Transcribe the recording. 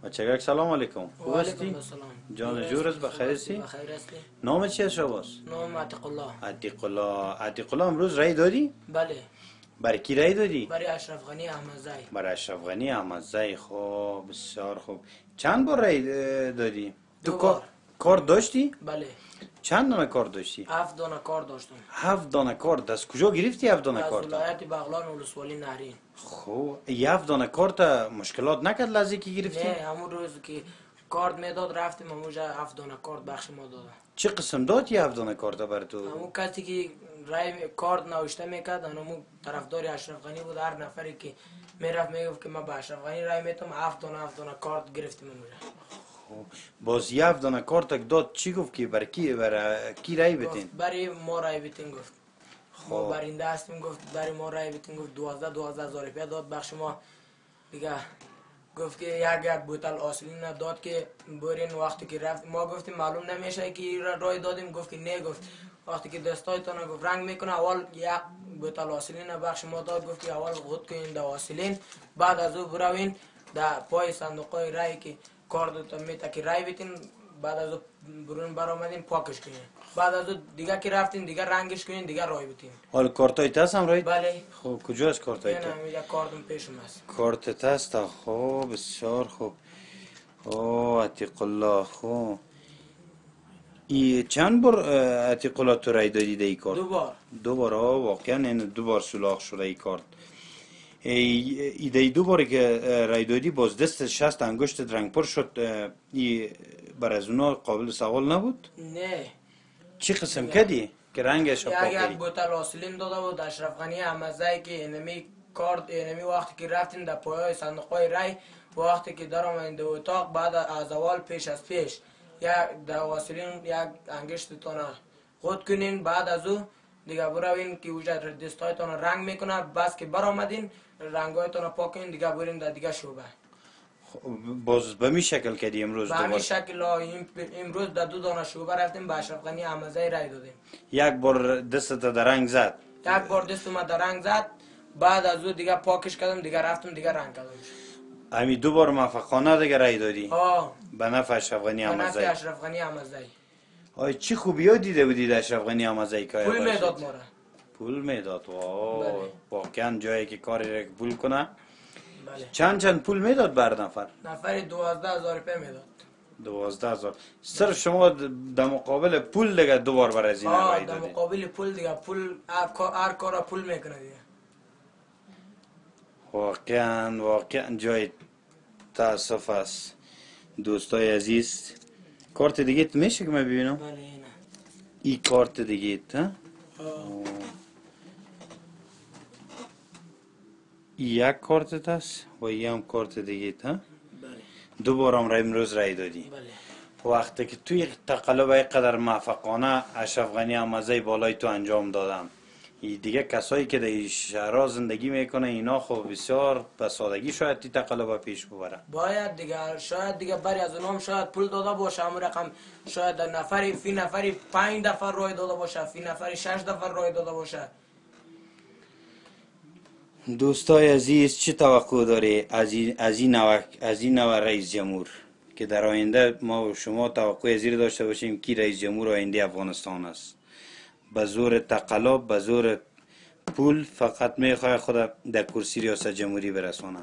بچگک سلام علیکم. خوب و هستی؟ علیکم السلام. جان جور است، بخیر هستی؟ بخیر هستی؟ نام چی است شباس؟ نام عتیق الله. عتیق الله امروز رای دادی؟ بله. برای کی رای دادی؟ برای اشرف غنی احمدزی. برای اشرف غنی احمدزی. خب بسیار خوب. چند بار رای دادی؟ تو دو بار. کار داشتی؟ بله. چند دانه کار داشتی؟ 7 دانه کار داشتم. 7 دانه کار. از کجا گرفتی 7 دانه از کار؟ ولایت بغلان ولسوالی نهرین. خب 7 دانه کار تا مشکلات نکرد لحظه که گرفتی؟ نه، همون روز که کارت میداد رفتیم همونجا 7 دانه کارت بخش ما دادن. چه قسم داد 7 دانه کار تا بر تو؟ همون کسی که رای کارت نوشته میکرد همون طرفدار اشرف غنی بود. هر نفری که میرفت میگفت که من به اشرف غنی رای میتم 7 دانه کارت گرفتیم همونجا. باز 7 دانه کار تک داد. چی گفت که برای کی رای بتین؟ برای ما رای بتین گفت. ما برنده هستیم گفت. برای ما رای بتین گفت. 12 هزار روپیه داد بخش ما دیگه. گفت که یک بوتل آسلین داد که برین. وقتی که رفت ما گفتیم معلوم نمیشه که رای دادیم. گفت که نه. گفت وقتی که دستایتون گفت رنگ میکنه اول یک بوتل آسلین بخش ما داد. گفت که اول غد کنین در آسلین بعد از او بروین در پای صندوق های رای که کارت میته که رای بتین. بعد از برون برآمدین پاکش کنین. بعد از دیگه که رفتین دیگه رنگش کنین دیگه رای بتین. حالا کارتای تست هم رای؟ بله. خب کجاست کارتای نه تست؟ نه یک کارتم پیشم است. کارت تست. خب بسیار خوب. اوه عتیق الله. خب ای چند بار عتیق الله تو رای دادی در ای کارت؟ 2 بار. 2 بار. واقعا این 2 بار سولاخ شده ای کارت. ای دی 2 باری که رای دادی باز دست شست انگشت رنگ پر شد. ای بر از اونا قابل سوال نبود؟ نه. چی قسم کردی که رنگش پاک یک کردی؟ بوتل آسلین داده بود اشرف غنی احمدزی که اینمی کارت اینمی وقتی که رفتین در پایای صندوقای رای وقتی که در آمدین در اتاق بعد از اول پیش یک در آسلین یک انگشتتان خود کنین. بعد از او دیگه بروین که اوجا دستایتان رنگ میکنه. بس که بر آمدین رنگایتان پاک کنین دیگه برین در دیگه شعبه. باز به می شکل کردی امروز؟ به همین شکل امروز در 2 دانه شعبه رفتیم به اشرف غنی احمدزی رای دادیم. یک بار دستت در رنگ زد؟ یک بار دستم در رنگ زد. بعد از او دیگه پاکش کردم دیگه رفتم دیگه رنگ کردم. همین 2 بار موفقانه دیگه رای دادی؟ ها. به نفع اشرف غنی به احمدزی. نفع اشرف غنی احمدزی. آی چی خوبی ها دیده بودید اشرف غنی احمدزی که پول میداد ما را. پول میداد. بله. واقعا جایی که کاری را پول کنه. بله. چند پول میداد بر نفر؟ نفر 12,000 روپیه میداد. 12,000. صرف شما در مقابل پول دیگه 2 بار بر از این رای در دادی؟ مقابل پول دیگه پول هر کار پول میکنه دیگه. واقعا جای تاسف است. دوستای عزیز کارت دیگه میشه که من ببینم؟ بله اینه. ای کارت دیگه ها؟ یک کارت هست و ای هم کارت دیگه ها؟ بله. 2 بار هم امروز رای دادی؟ بله. وقتی که توی تقلب اینقدر موفقانه اشرف غنی احمدزی بالای تو انجام دادم، دیگه کسایی که در شهرها زندگی میکنه اینا خب بسیار به سادگی شاید تی تقلب پیش ببره. باید دیگه شاید دیگه بری از اونام شاید پول داده باشه. همون رقم شاید نفری 5 دفعه رای داده باشه. فی نفری 6 دفعه رای داده باشه. دوستای عزیز چه توقع داری از این نوع رئیس جمهور که در آینده ما و شما توقع زیر داشته باشیم کی رئیس جمهور آینده افغانستان است؟ به زور تقلب، به زور پول فقط میخواد خود در کرسی ریاست جمهوری برسانه.